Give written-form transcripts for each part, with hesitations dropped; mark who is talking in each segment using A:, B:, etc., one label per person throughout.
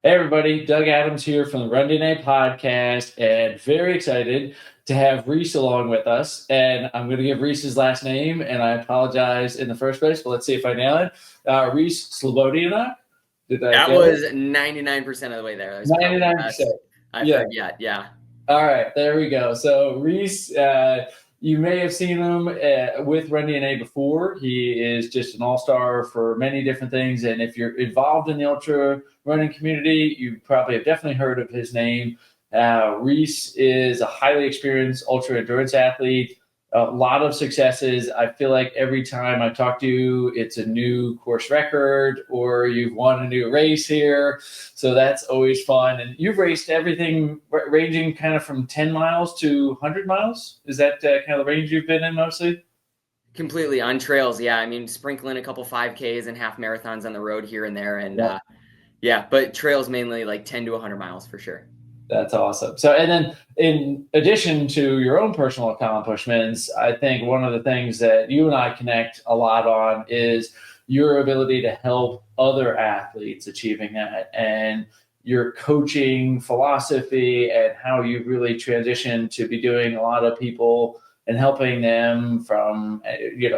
A: Hey everybody, Doug Adams here from the RunDNA podcast, and very excited to have Reese along with us. And I'm going to give Reese's last name, and I apologize in the first place, but let's see if I nail it. Reese Slobodiana. Did I
B: That
A: get
B: was
A: it?
B: 99% of the way there. That was probably the
A: 99%.
B: best I've
A: Yeah.
B: heard yet. Yeah.
A: All right, there we go. So Reese, you may have seen him with RunDNA before. He is just an all-star for many different things. And if you're involved in the ultra running community, you probably have definitely heard of his name. Reese is a highly experienced ultra endurance athlete. A lot of successes. I feel like every time I talk to you, it's a new course record or you've won a new race here. So that's always fun. And you've raced everything ranging kind of from 10 miles to 100 miles. Is that kind of the range you've been in mostly?
B: Completely on trails. Yeah. I mean, sprinkling a couple 5Ks and half marathons on the road here and there. And but trails mainly like 10 to 100 miles for sure.
A: That's awesome. So, and then in addition to your own personal accomplishments, I think one of the things that you and I connect a lot on is your ability to help other athletes achieving that and your coaching philosophy and how you've really transitioned to be doing a lot of people and helping them from,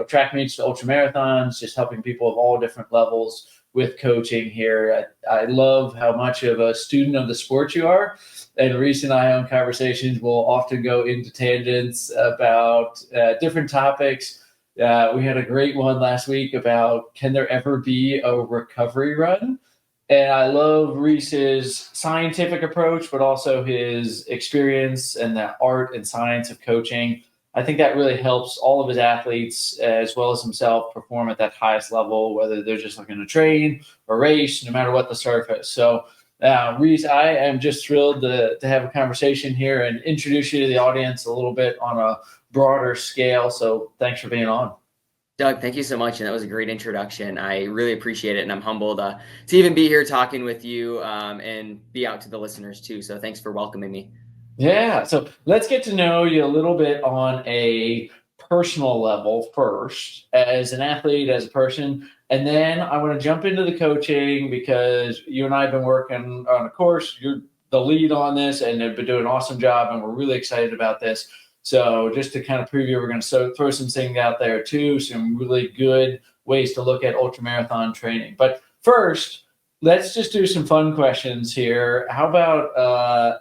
A: track meets to ultra marathons, just helping people of all different levels with coaching here. I love how much of a student of the sport you are. And Reese and I on conversations will often go into tangents about different topics. We had a great one last week about can there ever be a recovery run? And I love Reese's scientific approach, but also his experience and the art and science of coaching. I think that really helps all of his athletes as well as himself perform at that highest level, whether they're just looking to train or race, no matter what the surface. So, Reese, I am just thrilled to have a conversation here and introduce you to the audience a little bit on a broader scale. So thanks for being on.
B: Doug, thank you so much. And that was a great introduction. I really appreciate it. And I'm humbled to even be here talking with you and be out to the listeners too. So thanks for welcoming me.
A: Yeah. So let's get to know you a little bit on a personal level first as an athlete, as a person. And then I want to jump into the coaching because you and I have been working on a course. You're the lead on this and have been doing an awesome job. And we're really excited about this. So just to kind of preview, we're going to throw some things out there too. Some really good ways to look at ultramarathon training. But first, let's just do some fun questions here. How about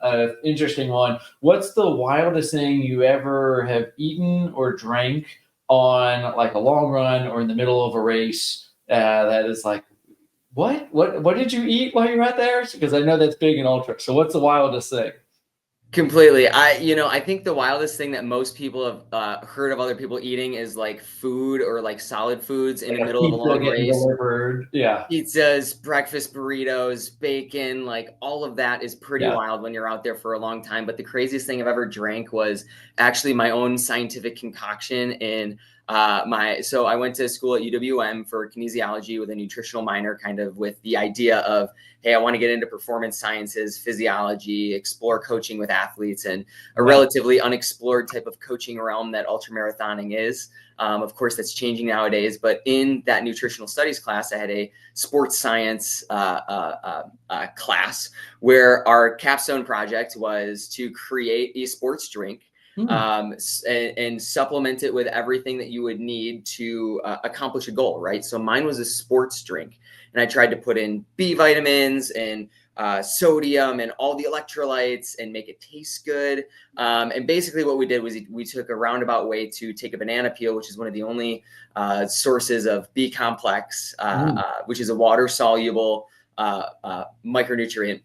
A: an interesting one? What's the wildest thing you ever have eaten or drank on like a long run or in the middle of a race that is like, what did you eat while you were out there? Because I know that's big in ultra. So what's the wildest thing?
B: Completely. I think the wildest thing that most people have heard of other people eating is like food or like solid foods in the middle of a long race.
A: Delivered. Yeah.
B: Pizzas, breakfast burritos, bacon, like all of that is pretty wild when you're out there for a long time. But the craziest thing I've ever drank was actually my own scientific concoction in so I went to school at UWM for kinesiology with a nutritional minor, kind of with the idea of, hey, I want to get into performance sciences, physiology, explore coaching with athletes, and a relatively unexplored type of coaching realm that ultramarathoning is. Of course, that's changing nowadays. But in that nutritional studies class, I had a sports science class where our capstone project was to create a sports drink and supplement it with everything that you would need to accomplish a goal, right? So mine was a sports drink, and I tried to put in B vitamins and sodium and all the electrolytes and make it taste good. And basically what we did was we took a roundabout way to take a banana peel, which is one of the only sources of B complex, which is a water-soluble micronutrient.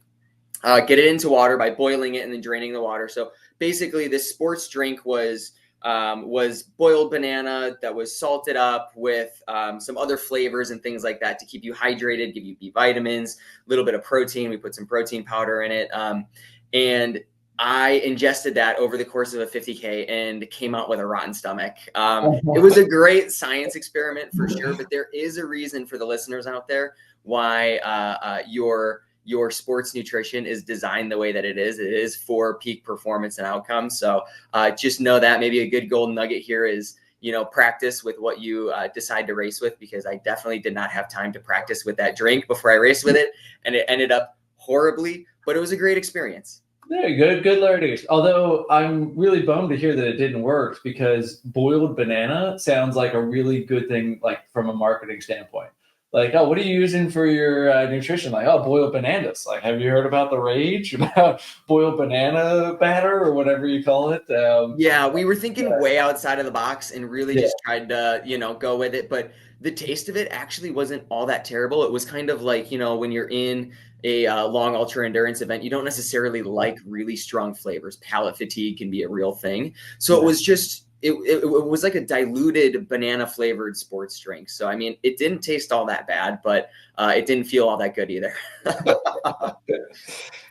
B: Get it into water by boiling it and then draining the water. So basically this sports drink was boiled banana that was salted up with some other flavors and things like that to keep you hydrated, give you B vitamins, a little bit of protein. We put some protein powder in it. And I ingested that over the course of a 50K and came out with a rotten stomach. It was a great science experiment for sure, but there is a reason for the listeners out there why your sports nutrition is designed the way that it is. It is for peak performance and outcomes. So just know that maybe a good golden nugget here is, practice with what you decide to race with, because I definitely did not have time to practice with that drink before I raced with it. And it ended up horribly, but it was a great experience.
A: Very good. Good learning. Although I'm really bummed to hear that it didn't work, because boiled banana sounds like a really good thing, like from a marketing standpoint. Like, oh, what are you using for your nutrition? Like, oh, boiled bananas. Like, have you heard about the rage about boiled banana batter or whatever you call it?
B: Yeah, we were thinking way outside of the box and really
A: Yeah.
B: just tried to, go with it. But the taste of it actually wasn't all that terrible. It was kind of like, when you're in a long ultra endurance event, you don't necessarily like really strong flavors. Palate fatigue can be a real thing. So it
A: Yeah.
B: was just, it was like a diluted banana flavored sports drink. So, I mean, it didn't taste all that bad, but it didn't feel all that good either.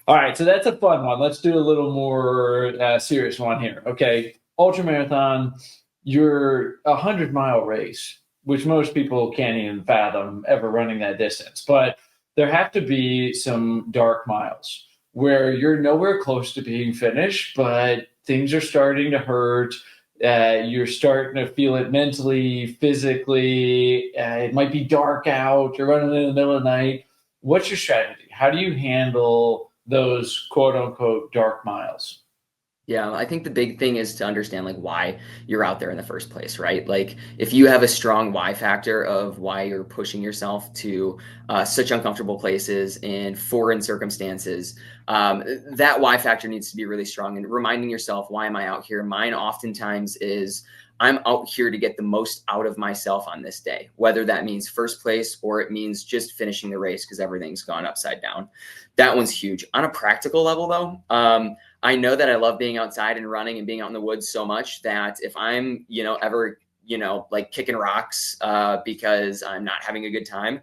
A: All right, so that's a fun one. Let's do a little more serious one here. Okay, ultra marathon, you're 100-mile race, which most people can't even fathom ever running that distance. But there have to be some dark miles where you're nowhere close to being finished, but things are starting to hurt. You're starting to feel it mentally, physically. It might be dark out. You're running in the middle of the night. What's your strategy? How do you handle those quote unquote dark miles?
B: Yeah, I think the big thing is to understand like why you're out there in the first place, right? Like if you have a strong why factor of why you're pushing yourself to such uncomfortable places and foreign circumstances, that why factor needs to be really strong. And reminding yourself, why am I out here? Mine oftentimes is I'm out here to get the most out of myself on this day, whether that means first place or it means just finishing the race because everything's gone upside down. That one's huge. On a practical level, though, I know that I love being outside and running and being out in the woods so much that if I'm, ever, like kicking rocks because I'm not having a good time,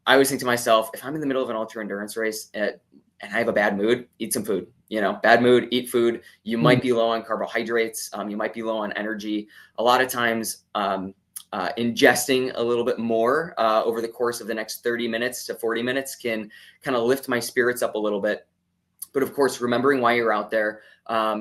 B: I always think to myself, if I'm in the middle of an ultra endurance race and I have a bad mood, eat some food. Bad mood, eat food. You might be low on carbohydrates. You might be low on energy. A lot of times, ingesting a little bit more over the course of the next 30 minutes to 40 minutes can kind of lift my spirits up a little bit. But of course, remembering why you're out there,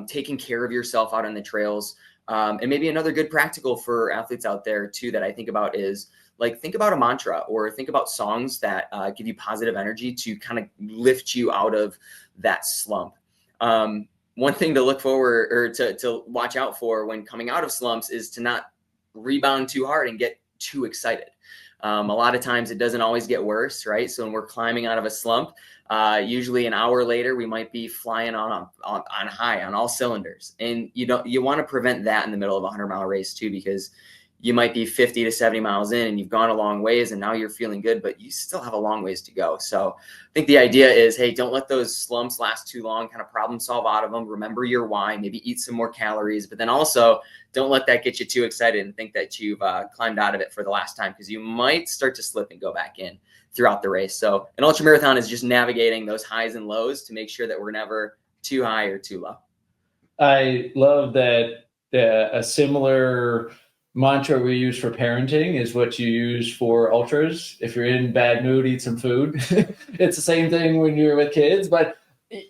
B: taking care of yourself out on the trails. And maybe another good practical for athletes out there too that I think about is like think about a mantra or think about songs that give you positive energy to kind of lift you out of that slump. One thing to look forward or to watch out for when coming out of slumps is to not rebound too hard and get too excited. A lot of times it doesn't always get worse, right? So when we're climbing out of a slump, usually an hour later, we might be flying on high on all cylinders. And you want to prevent that in the middle of a 100-mile race too, because you might be 50 to 70 miles in and you've gone a long ways and now you're feeling good, but you still have a long ways to go. So I think the idea is, hey, don't let those slumps last too long, kind of problem solve out of them. Remember your why, maybe eat some more calories, but then also don't let that get you too excited and think that you've climbed out of it for the last time, because you might start to slip and go back in throughout the race. So an ultra marathon is just navigating those highs and lows to make sure that we're never too high or too low.
A: I love that a similar mantra we use for parenting is what you use for ultras. If you're in bad mood, eat some food. It's the same thing when you're with kids, but and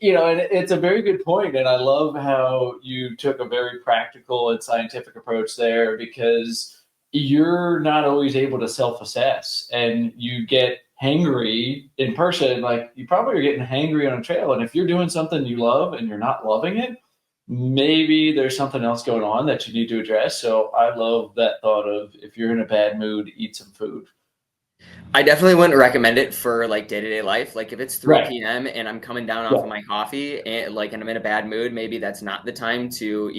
A: it's a very good point. And I love how you took a very practical and scientific approach there, because you're not always able to self-assess and you get hangry in person. Like you probably are getting hangry on a trail. And if you're doing something you love and you're not loving it, maybe there's something else going on that you need to address. So I love that thought of, if you're in a bad mood, eat some food.
B: I definitely wouldn't recommend it for like day-to-day life. Like if it's 3
A: Right.
B: p.m. and I'm coming down off
A: Yeah.
B: of my coffee and I'm in a bad mood, maybe that's not the time to,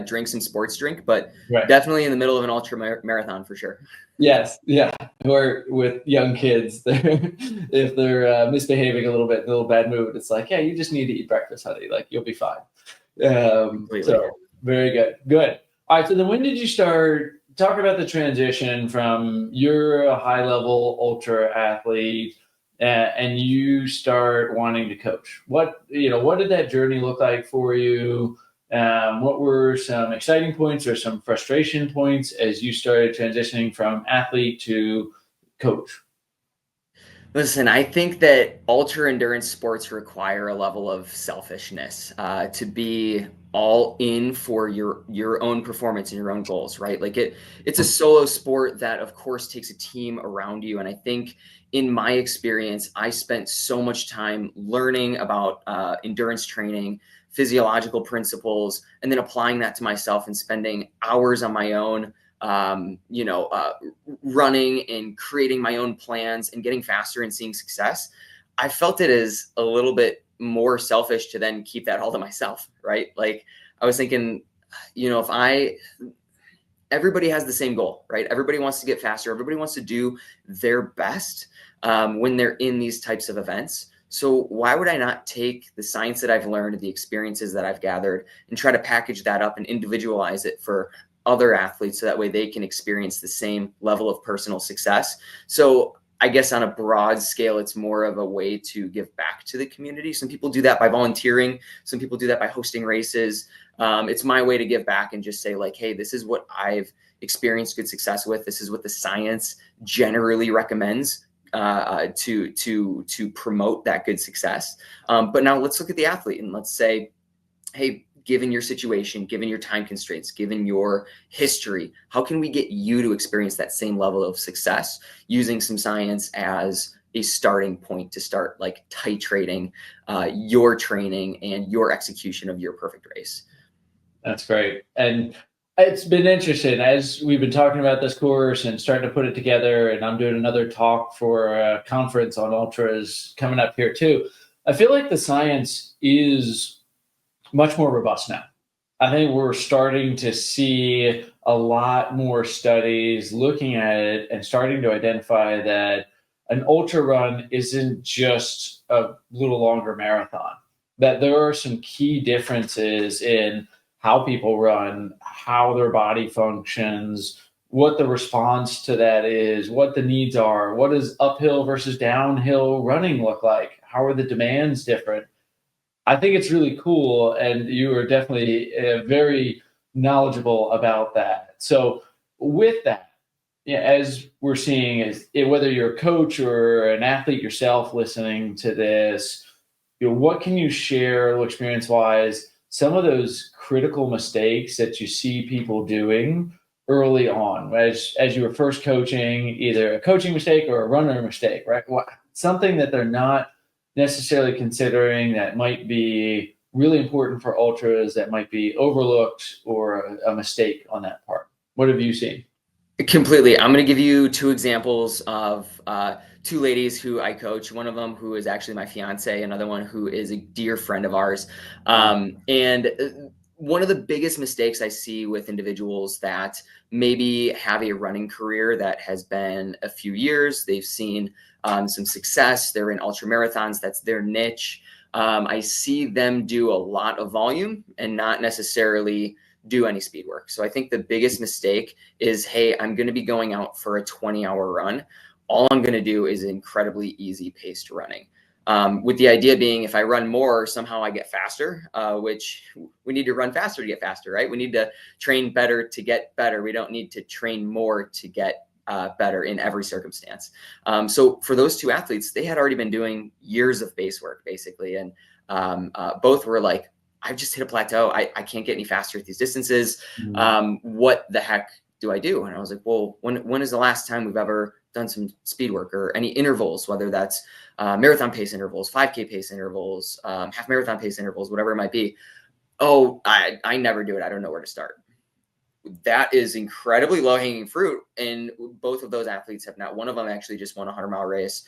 B: drink some sports drink, but
A: Right.
B: definitely in the middle of an ultra marathon for sure.
A: Yes. Yeah. Or with young kids, if they're misbehaving a little bad mood, it's like, yeah, you just need to eat breakfast, honey. Like you'll be fine.
B: Completely.
A: So very good. Good. All right. So then when did you start? Talk about the transition from you're a high level ultra athlete and you start wanting to coach. What did that journey look like for you? What were some exciting points or some frustration points as you started transitioning from athlete to coach?
B: Listen, I think that ultra endurance sports require a level of selfishness to be all in for your own performance and your own goals, right? Like it's a solo sport that of course takes a team around you. And I think in my experience, I spent so much time learning about endurance training, physiological principles, and then applying that to myself and spending hours on my own, running and creating my own plans and getting faster and seeing success. I felt it as a little bit more selfish to then keep that all to myself, right? Like I was thinking, everybody has the same goal, right? Everybody wants to get faster. Everybody wants to do their best when they're in these types of events. So why would I not take the science that I've learned, the experiences that I've gathered, and try to package that up and individualize it for other athletes so that way they can experience the same level of personal success? So I guess on a broad scale, it's more of a way to give back to the community. Some people do that by volunteering. Some people do that by hosting races. It's my way to give back and just say like, hey, this is what I've experienced good success with. This is what the science generally recommends to promote that good success. But now let's look at the athlete and let's say, hey, given your situation, given your time constraints, given your history, how can we get you to experience that same level of success using some science as a starting point to start like titrating your training and your execution of your perfect race?
A: That's great. And it's been interesting as we've been talking about this course and starting to put it together. And I'm doing another talk for a conference on ultras coming up here too. I feel like the science is much more robust now. I think we're starting to see a lot more studies looking at it and starting to identify that an ultra run isn't just a little longer marathon, that there are some key differences in how people run, how their body functions, what the response to that is, what the needs are, what does uphill versus downhill running look like, how are the demands different. I think it's really cool, and you are definitely very knowledgeable about that. So with that, yeah, as we're seeing, whether you're a coach or an athlete yourself listening to this, what can you share experience-wise, some of those critical mistakes that you see people doing early on, as you were first coaching, either a coaching mistake or a runner mistake, right? Something that they're not necessarily considering that might be really important for ultras that might be overlooked or a mistake on that part. What have you seen?
B: Completely. I'm going to give you two examples of two ladies who I coach. One of them who is actually my fiance, another one who is a dear friend of ours. And one of the biggest mistakes I see with individuals that maybe have a running career that has been a few years, they've seen some success, they're in ultra marathons, that's their niche. I see them do a lot of volume and not necessarily do any speed work. So I think the biggest mistake is, hey, I'm going to be going out for a 20-hour run. All I'm going to do is incredibly easy paced running. With the idea being, if I run more, somehow I get faster, which we need to run faster to get faster, right? We need to train better to get better. We don't need to train more to get better in every circumstance. So for those two athletes, they had already been doing years of base work, basically. And both were like, I've just hit a plateau. I can't get any faster at these distances. What the heck do I do? And I was like, well, when is the last time we've ever done some speed work or any intervals, whether that's marathon pace intervals, 5K pace intervals, half marathon pace intervals, whatever it might be. Oh, I never do it. I don't know where to start. That is incredibly low hanging fruit. And both of those athletes have not. One of them actually just won a 100-mile race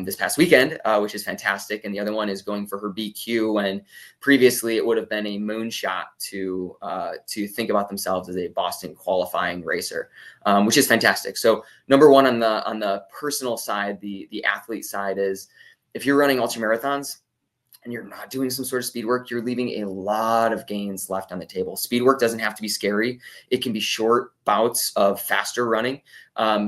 B: this past weekend, which is fantastic. And the other one is going for her BQ. And previously it would have been a moonshot to think about themselves as a Boston qualifying racer, which is fantastic. So number one on the personal side, the athlete side is, if you're running ultra marathons and you're not doing some sort of speed work, you're leaving a lot of gains left on the table. Speed work doesn't have to be scary. It can be short bouts of faster running.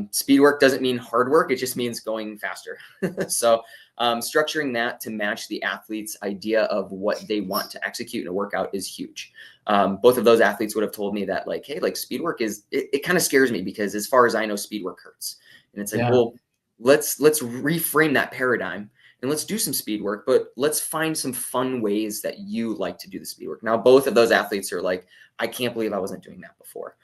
B: Speed work doesn't mean hard work. It just means going faster. So structuring that to match the athlete's idea of what they want to execute in a workout is huge. Both of those athletes would have told me that, like, hey, like speed work it kind of scares me because as far as I know, speed work hurts. And it's like, well, let's reframe that paradigm and let's do some speed work, but let's find some fun ways that you like to do the speed work. Now, both of those athletes are like, I can't believe I wasn't doing that before.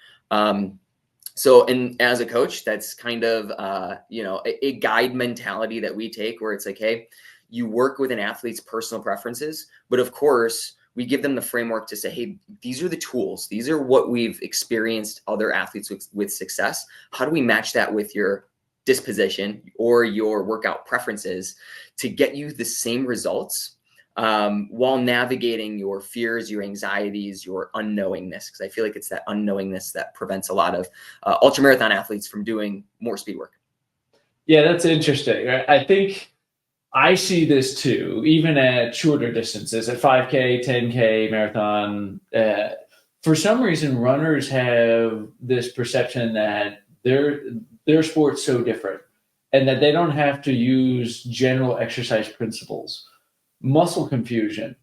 B: So, and as a coach, that's kind of, a guide mentality that we take, where it's like, hey, you work with an athlete's personal preferences, but of course, we give them the framework to say, hey, these are the tools. These are what we've experienced other athletes with success. How do we match that with your disposition or your workout preferences to get you the same results while navigating your fears, your anxieties, your unknowingness? Because I feel like it's that unknowingness that prevents a lot of ultramarathon athletes from doing more speed work.
A: Yeah, that's interesting. I think I see this too, even at shorter distances, at 5K, 10K, marathon. For some reason, runners have this perception that their sport's so different and that they don't have to use general exercise principles. Muscle confusion,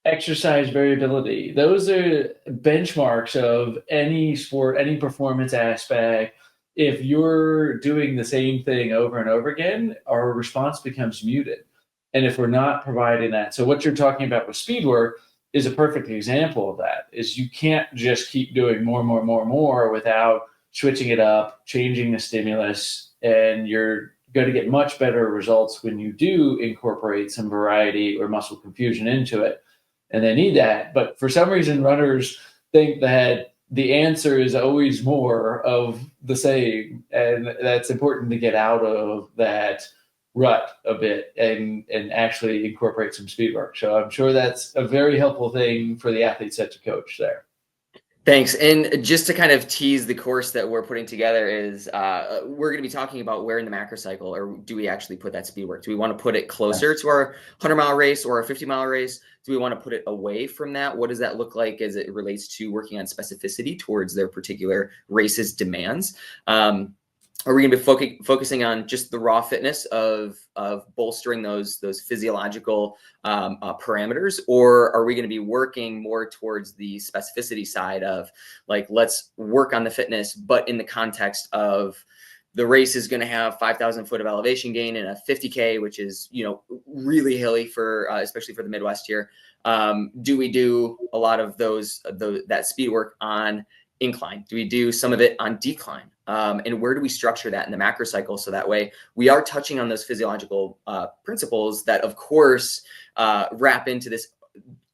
A: exercise variability, those are benchmarks of any sport, any performance aspect. If you're doing the same thing over and over again, our response becomes muted. And if we're not providing that, so what you're talking about with speed work is a perfect example of that, is you can't just keep doing more without switching it up, changing the stimulus, and you're going to get much better results when you do incorporate some variety or muscle confusion into it. And they need that. But for some reason, runners think that the answer is always more of the same. And that's important to get out of that rut a bit and actually incorporate some speed work. So I'm sure that's a very helpful thing for the athletes that you coach there.
B: Thanks. And just to kind of tease the course that we're putting together is we're going to be talking about where in the macro cycle, or do we actually put that speed work? Do we want to put it closer to our 100-mile race or a 50-mile race? Do we want to put it away from that? What does that look like as it relates to working on specificity towards their particular race's demands? Are we going to be focusing on just the raw fitness of bolstering those physiological parameters, or are we going to be working more towards the specificity side of, like, let's work on the fitness, but in the context of the race is going to have 5,000 foot of elevation gain in a 50K, which is, really hilly for, especially for the Midwest here. Do we do a lot of that speed work on incline? Do we do some of it on decline? And where do we structure that in the macro cycle? So that way we are touching on those physiological principles that, of course, wrap into this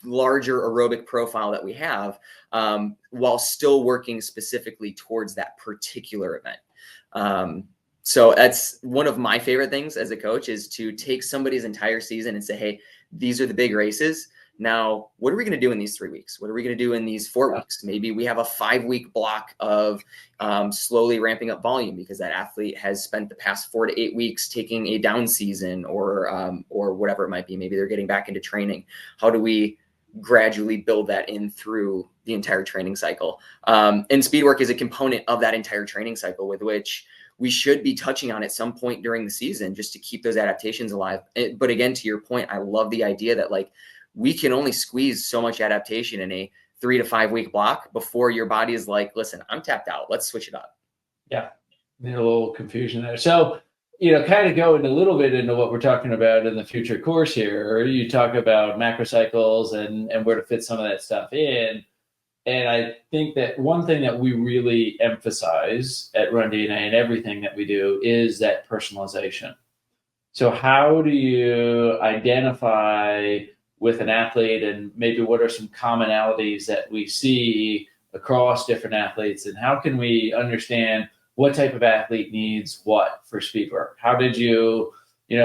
B: larger aerobic profile that we have, while still working specifically towards that particular event. So that's one of my favorite things as a coach, is to take somebody's entire season and say, hey, these are the big races. Now, what are we going to do in these 3 weeks? What are we going to do in these 4 weeks? Maybe we have a 5-week block of slowly ramping up volume because that athlete has spent the past 4 to 8 weeks taking a down season or whatever it might be. Maybe they're getting back into training. How do we gradually build that in through the entire training cycle? And speed work is a component of that entire training cycle, with which we should be touching on at some point during the season just to keep those adaptations alive. But again, to your point, I love the idea that, like, we can only squeeze so much adaptation in a 3 to 5 week block before your body is like, listen, I'm tapped out. Let's switch it up.
A: Yeah. A little confusion there. So, kind of going a little bit into what we're talking about in the future course here, you talk about macrocycles and where to fit some of that stuff in. And I think that one thing that we really emphasize at RunDNA and everything that we do is that personalization. So how do you identify with an athlete, and maybe what are some commonalities that we see across different athletes, and how can we understand what type of athlete needs what for speed work? How did you,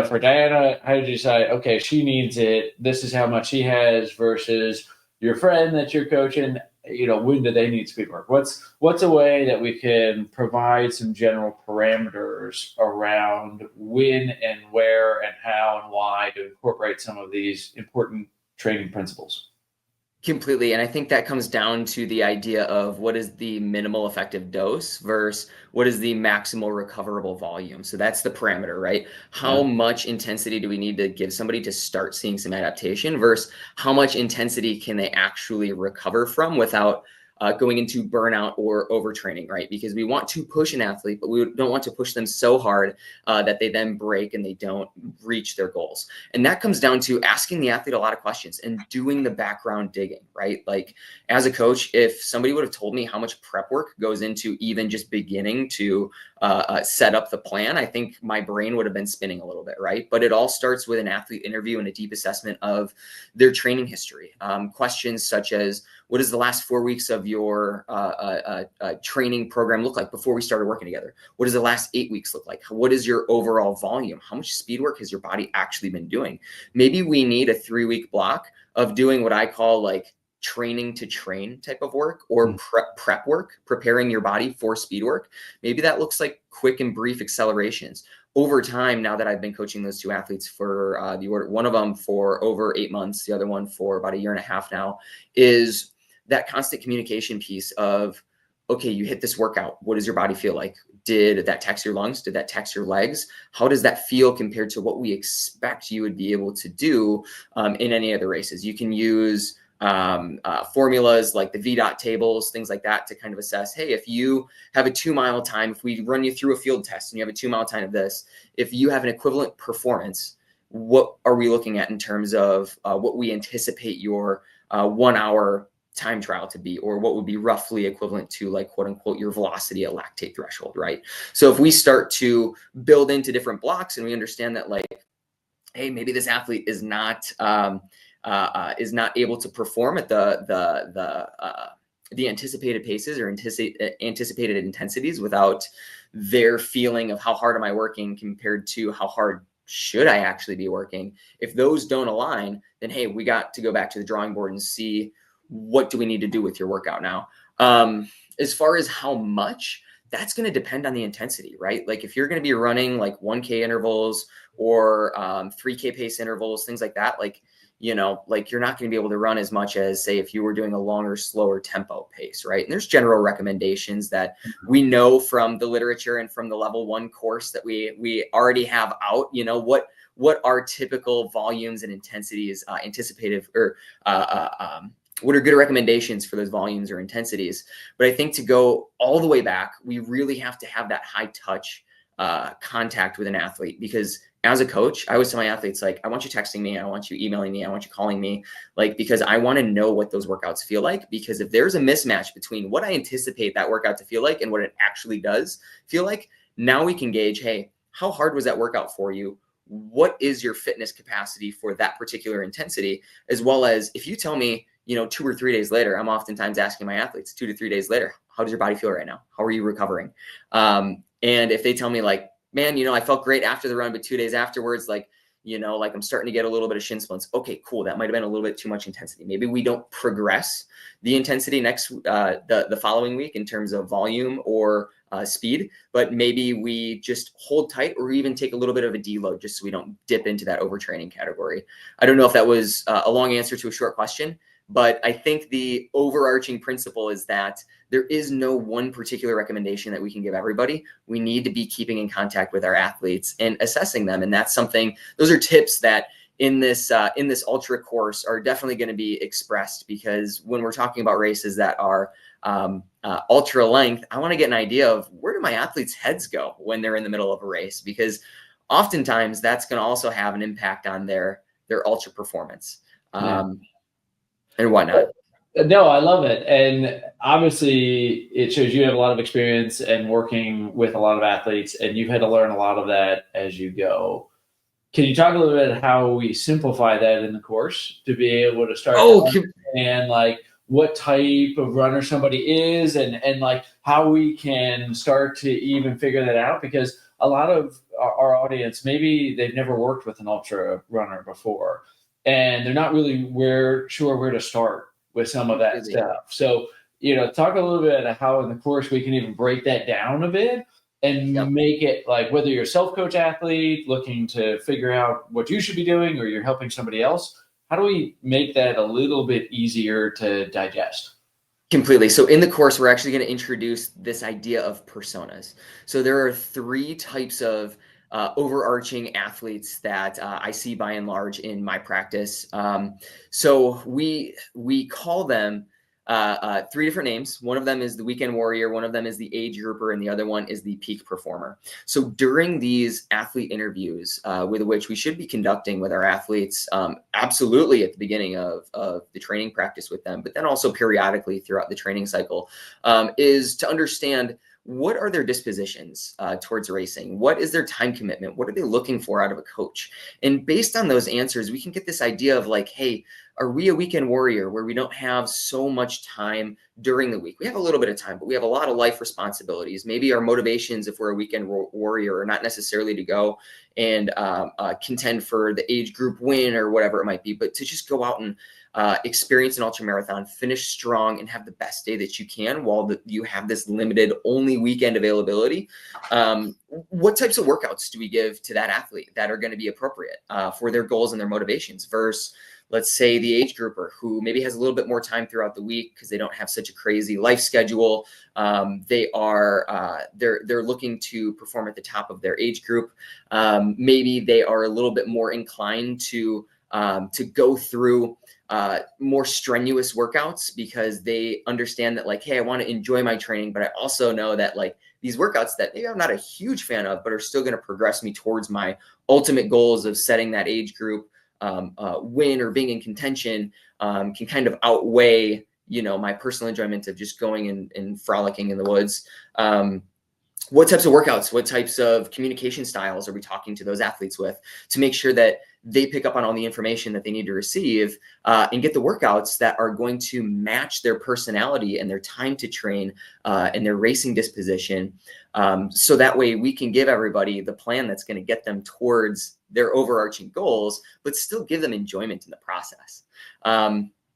A: for Diana, how did you decide, okay, she needs it, this is how much she has, versus your friend that you're coaching, when do they need speed work? What's a way that we can provide some general parameters around when and where and how and why to incorporate some of these important training principles?
B: Completely. And I think that comes down to the idea of what is the minimal effective dose versus what is the maximal recoverable volume. So that's the parameter, right? How much intensity do we need to give somebody to start seeing some adaptation versus how much intensity can they actually recover from without going into burnout or overtraining, right? Because we want to push an athlete, but we don't want to push them so hard that they then break and they don't reach their goals. And that comes down to asking the athlete a lot of questions and doing the background digging, right? Like as a coach, if somebody would have told me how much prep work goes into even just beginning to set up the plan, I think my brain would have been spinning a little bit, right? But it all starts with an athlete interview and a deep assessment of their training history. Questions such as, what does the last 4 weeks of your training program look like before we started working together? What does the last 8 weeks look like? What is your overall volume? How much speed work has your body actually been doing? Maybe we need a 3-week block of doing what I call like training to train type of work, or prep work, preparing your body for speed work. Maybe that looks like quick and brief accelerations. Over time, now that I've been coaching those two athletes for one of them for over 8 months, the other one for about 1.5 years now, is that constant communication piece of, okay, you hit this workout. What does your body feel like? Did that tax your lungs? Did that tax your legs? How does that feel compared to what we expect you would be able to do in any other races? You can use formulas like the VDOT tables, things like that, to kind of assess, hey, if you have a 2-mile time, if we run you through a field test and you have a 2-mile time of this, if you have an equivalent performance, what are we looking at in terms of what we anticipate your 1 hour time trial to be, or what would be roughly equivalent to, like, quote unquote, your velocity at lactate threshold, right? So if we start to build into different blocks and we understand that, like, hey, maybe this athlete is not able to perform at the anticipated paces or anticipated intensities without their feeling of how hard am I working compared to how hard should I actually be working. If those don't align, then hey, we got to go back to the drawing board and see, what do we need to do with your workout now? As far as how much, that's going to depend on the intensity, right? Like if you're going to be running like 1K intervals or 3K pace intervals, things like that, like, you know, like you're not going to be able to run as much as, say, if you were doing a longer, slower tempo pace, right? And there's general recommendations that we know from the literature and from the level 1 course that we already have out, you know, what are typical volumes and intensities anticipated, or what are good recommendations for those volumes or intensities. But I think to go all the way back, we really have to have that high touch contact with an athlete, because as a coach, I always tell my athletes, like, I want you texting me, I want you emailing me, I want you calling me, like, because I want to know what those workouts feel like. Because if there's a mismatch between what I anticipate that workout to feel like and what it actually does feel like, now we can gauge, hey, how hard was that workout for you? What is your fitness capacity for that particular intensity? As well as, if you tell me, you know, 2 or 3 days later, I'm oftentimes asking my athletes 2 to 3 days later, how does your body feel right now? How are you recovering? And if they tell me, like, man, you know, I felt great after the run, but 2 days afterwards, like, you know, like I'm starting to get a little bit of shin splints. Okay, cool. That might've been a little bit too much intensity. Maybe we don't progress the intensity next, the following week in terms of volume or speed, but maybe we just hold tight or even take a little bit of a deload just so we don't dip into that overtraining category. I don't know if that was a long answer to a short question, but I think the overarching principle is that there is no one particular recommendation that we can give everybody. We need to be keeping in contact with our athletes and assessing them. And that's something, those are tips that in this ultra course are definitely going to be expressed, because when we're talking about races that are ultra length, I want to get an idea of, where do my athletes' heads go when they're in the middle of a race? Because oftentimes that's going to also have an impact on their ultra performance. And whatnot.
A: No, I love it. And obviously it shows you have a lot of experience and working with a lot of athletes, and you've had to learn a lot of that as you go. Can you talk a little bit how we simplify that in the course to be able to start to understand, like, what type of runner somebody is, and like how we can start to even figure that out? Because a lot of our audience, maybe they've never worked with an ultra runner before, and they're not really sure where to start with some of that stuff. So, you know, talk a little bit about how in the course we can even break that down a bit and make it, like, whether you're a self-coach athlete looking to figure out what you should be doing, or you're helping somebody else, how do we make that a little bit easier to digest?
B: Completely. So in the course, we're actually going to introduce this idea of personas. So there are 3 types of overarching athletes that I see by and large in my practice. So we call them three different names. One of them is the weekend warrior, one of them is the age grouper, and the other one is the peak performer. So during these athlete interviews, with which we should be conducting with our athletes, absolutely at the beginning of the training practice with them, but then also periodically throughout the training cycle, is to understand what are their dispositions towards racing? What is their time commitment? What are they looking for out of a coach? And based on those answers, we can get this idea of like, hey, are we a weekend warrior where we don't have so much time during the week? We have a little bit of time, but we have a lot of life responsibilities. Maybe our motivations, if we're a weekend warrior, are not necessarily to go and contend for the age group win or whatever it might be, but to just go out and experience an ultra marathon, finish strong, and have the best day that you can while you have this limited only weekend availability. What types of workouts do we give to that athlete that are going to be appropriate for their goals and their motivations versus, let's say, the age grouper who maybe has a little bit more time throughout the week because they don't have such a crazy life schedule. They're looking to perform at the top of their age group. Maybe they are a little bit more inclined to go through more strenuous workouts because they understand that like, hey, I want to enjoy my training, but I also know that like these workouts that maybe I'm not a huge fan of, but are still going to progress me towards my ultimate goals of setting that age group win or being in contention, can kind of outweigh, my personal enjoyment of just going and frolicking in the woods. What types of workouts, what types of communication styles are we talking to those athletes with to make sure that they pick up on all the information that they need to receive and get the workouts that are going to match their personality and their time to train and their racing disposition. So that way we can give everybody the plan that's going to get them towards their overarching goals, but still give them enjoyment in the process.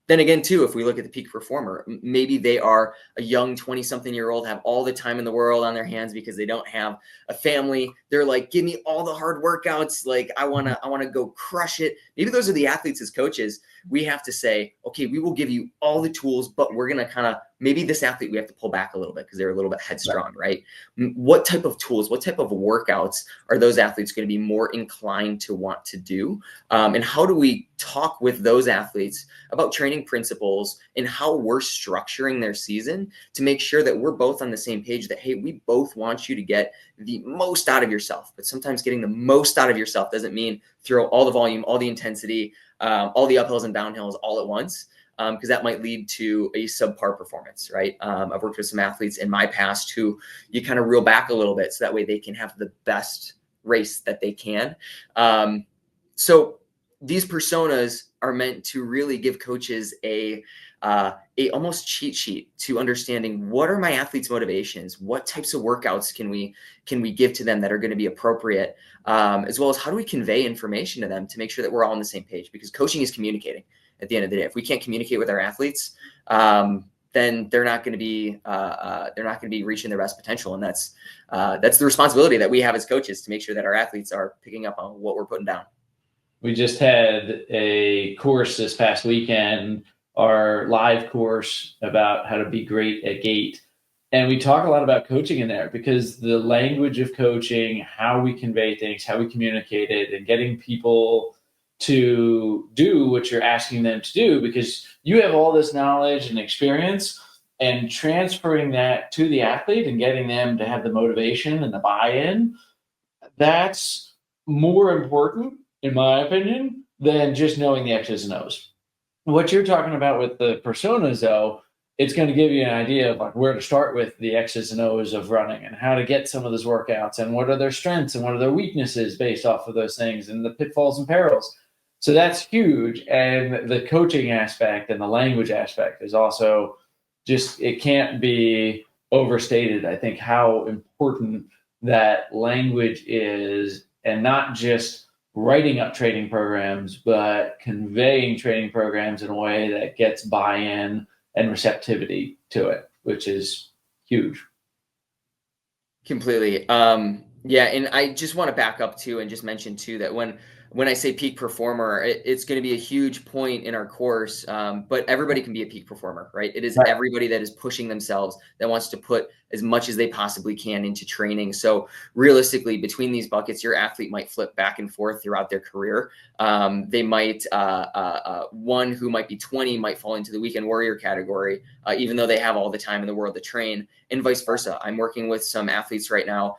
B: Then again, too, if we look at the peak performer, maybe they are a young 20-something-year-old, have all the time in the world on their hands because they don't have a family. They're like, give me all the hard workouts. Like, I want to go crush it. Maybe those are the athletes as coaches. We have to say, okay, we will give you all the tools, but we're going to maybe this athlete, we have to pull back a little bit because they're a little bit headstrong, right? What type of tools, what type of workouts are those athletes going to be more inclined to want to do? And how do we talk with those athletes about training principles and how we're structuring their season to make sure that we're both on the same page that, hey, we both want you to get the most out of yourself. But sometimes getting the most out of yourself doesn't mean throw all the volume, all the intensity, all the uphills and downhills all at once, because that might lead to a subpar performance, right? I've worked with some athletes in my past who you kind of reel back a little bit so that way they can have the best race that they can. So these personas are meant to really give coaches a almost cheat sheet to understanding what are my athletes' motivations, what types of workouts can we give to them that are going to be appropriate, as well as how do we convey information to them to make sure that we're all on the same page, because coaching is communicating at the end of the day. If we can't communicate with our athletes, then they're not going to be reaching their best potential, and that's the responsibility that we have as coaches to make sure that our athletes are picking up on what we're putting down.
A: We just had a course this past weekend, our live course about how to be great at gait. And we talk a lot about coaching in there because the language of coaching, how we convey things, how we communicate it, and getting people to do what you're asking them to do, because you have all this knowledge and experience, and transferring that to the athlete and getting them to have the motivation and the buy-in, that's more important, in my opinion, than just knowing the X's and O's. What you're talking about with the personas, though, it's going to give you an idea of like where to start with the X's and O's of running and how to get some of those workouts and what are their strengths and what are their weaknesses based off of those things and the pitfalls and perils. So that's huge. And the coaching aspect and the language aspect is also just, it can't be overstated, I think, how important that language is, and not just writing up training programs, but conveying training programs in a way that gets buy-in and receptivity to it, which is huge.
B: Completely. Yeah. And I just want to back up too, and just mention too, that when I say peak performer, it's going to be a huge point in our course. But everybody can be a peak performer, right? It is everybody that is pushing themselves, that wants to put as much as they possibly can into training. So realistically, between these buckets, your athlete might flip back and forth throughout their career. They might, one who might be 20 might fall into the weekend warrior category, even though they have all the time in the world to train, and vice versa. I'm working with some athletes right now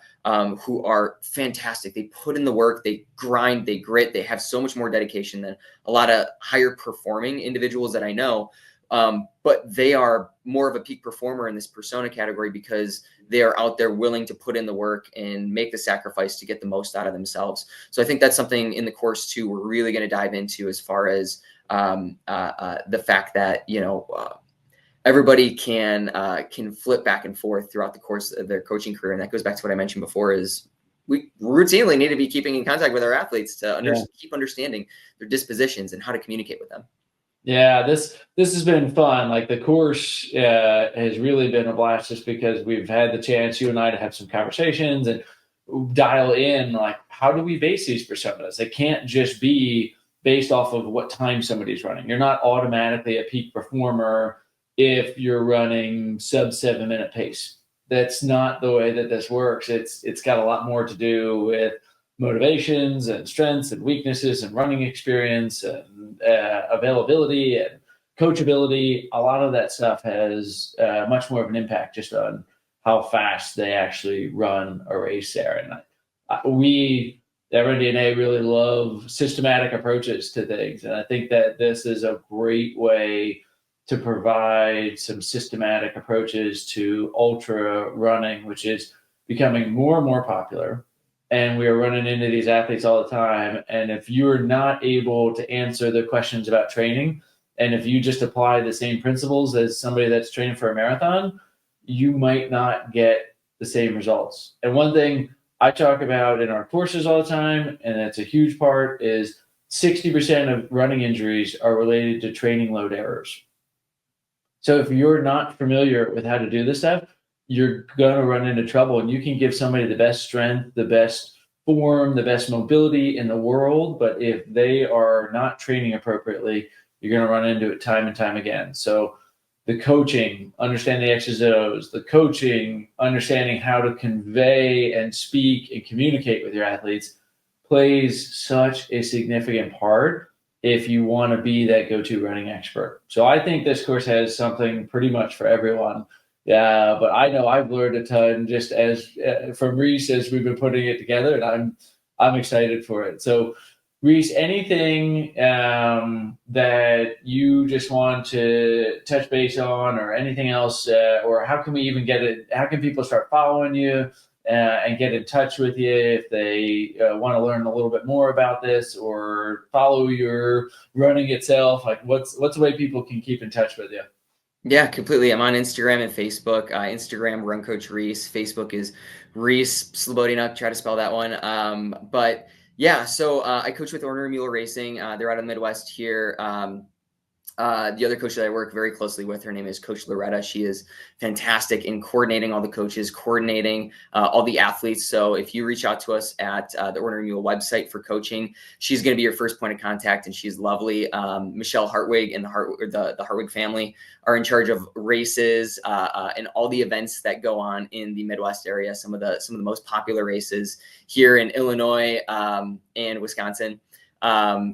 B: who are fantastic. They put in the work, they grind, they grit, they have so much more dedication than a lot of higher performing individuals that I know. But they are more of a peak performer in this persona category because they are out there willing to put in the work and make the sacrifice to get the most out of themselves. So I think that's something in the course too, we're really going to dive into, as far as the fact that, everybody can flip back and forth throughout the course of their coaching career. And that goes back to what I mentioned before, is we routinely need to be keeping in contact with our athletes to keep understanding their dispositions and how to communicate with them.
A: Yeah, this has been fun. Like, the course has really been a blast, just because we've had the chance, you and I, to have some conversations and dial in, like, how do we base these personas? They can't just be based off of what time somebody's running. You're not automatically a peak performer if you're running sub 7-minute pace. That's not the way that this works. It's got a lot more to do with motivations and strengths and weaknesses and running experience and availability and coachability. A lot of that stuff has much more of an impact just on how fast they actually run a race there. And we at RunDNA really love systematic approaches to things. And I think that this is a great way to provide some systematic approaches to ultra running, which is becoming more and more popular. And we are running into these athletes all the time. And if you're not able to answer the questions about training, and if you just apply the same principles as somebody that's training for a marathon, you might not get the same results. And one thing I talk about in our courses all the time, and it's a huge part, is 60% of running injuries are related to training load errors. So if you're not familiar with how to do this stuff, you're going to run into trouble. And you can give somebody the best strength, the best form, the best mobility in the world, but if they are not training appropriately, you're going to run into it time and time again. So the coaching, understanding the X's and O's, the coaching, understanding how to convey and speak and communicate with your athletes plays such a significant part if you want to be that go-to running expert. So I think this course has something pretty much for everyone. Yeah, but I know I've learned a ton just as from Reese as we've been putting it together, and I'm excited for it. So Reese, anything that you just want to touch base on, or anything else, or how can we even get it? How can people start following you and get in touch with you if they want to learn a little bit more about this, or follow your running itself? Like, what's the way people can keep in touch with you?
B: Yeah, completely. I'm on Instagram and Facebook. Instagram, Run Coach Reese. Facebook is Reese Slobodinak. Try to spell that one. But yeah, so I coach with Orner Mule Racing. They're out of the Midwest here. The other coach that I work very closely with, her name is Coach Loretta. She is fantastic in coordinating all the coaches, coordinating all the athletes. So if you reach out to us at the Orner Mule website for coaching, she's going to be your first point of contact, and she's lovely. Michelle Hartwig and the Hartwig family are in charge of races and all the events that go on in the Midwest area. Some of the most popular races here in Illinois and Wisconsin.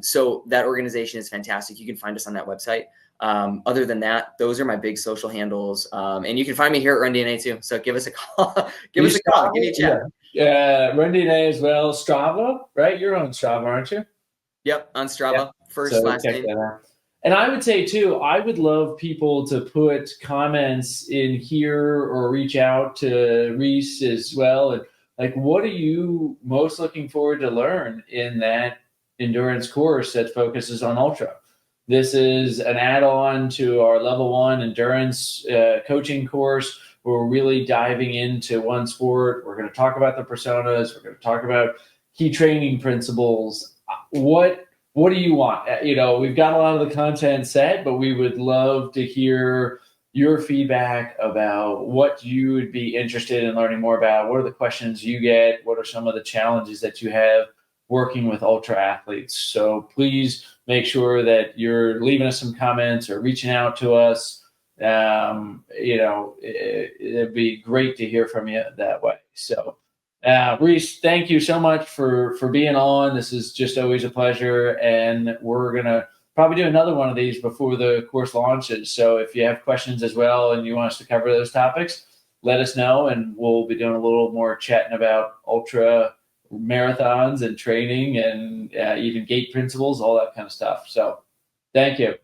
B: So that organization is fantastic. You can find us on that website. Other than that, those are my big social handles. And you can find me here at RunDNA too. So give us a call. Give me a chat.
A: Yeah, RunDNA as well. Strava, right? You're on Strava, aren't you?
B: Yep, on Strava. Yep. First, last name.
A: And I would say too, I would love people to put comments in here or reach out to Reese as well. And like, what are you most looking forward to learn in that endurance course that focuses on ultra? This is an add-on to our level 1 endurance coaching course. We're really diving into one sport. We're going to talk about the personas. We're going to talk about key training principles. What do you want? We've got a lot of the content set, but we would love to hear your feedback about what you would be interested in learning more about. What are the questions you get? What are some of the challenges that you have working with ultra athletes? So please make sure that you're leaving us some comments or reaching out to us it'd be great to hear from you that way. So, Reese, thank you so much for being on. This is just always a pleasure, and we're gonna probably do another one of these before the course launches. So if you have questions as well and you want us to cover those topics, let us know, and we'll be doing a little more chatting about ultra marathons and training and even gait principles, all that kind of stuff. So thank you.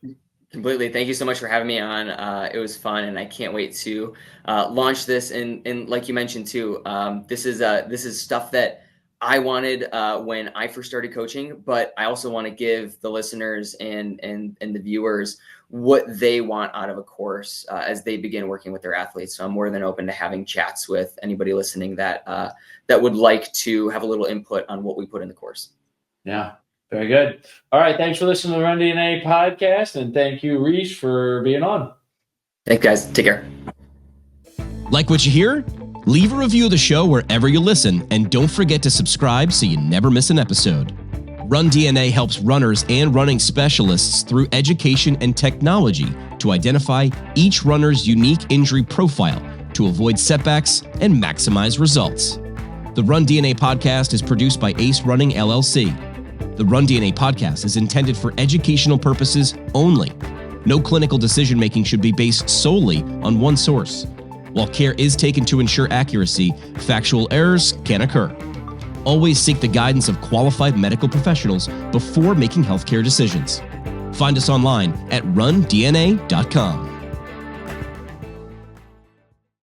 B: Completely. Thank you so much for having me on. It was fun, and I can't wait to launch this. And like you mentioned too, this is stuff that I wanted when I first started coaching, but I also want to give the listeners and the viewers what they want out of a course as they begin working with their athletes. So I'm more than open to having chats with anybody listening that would like to have a little input on what we put in the course.
A: Yeah, very good. All right, thanks for listening to the RunDNA podcast, and thank you, Reese, for being on.
B: Thanks, guys. Take care.
C: Like what you hear? Leave a review of the show wherever you listen, and don't forget to subscribe so you never miss an episode. RunDNA helps runners and running specialists through education and technology to identify each runner's unique injury profile to avoid setbacks and maximize results. The RunDNA podcast is produced by Ace Running LLC. The RunDNA podcast is intended for educational purposes only. No clinical decision-making should be based solely on one source. While care is taken to ensure accuracy, factual errors can occur. Always seek the guidance of qualified medical professionals before making healthcare decisions. Find us online at rundna.com.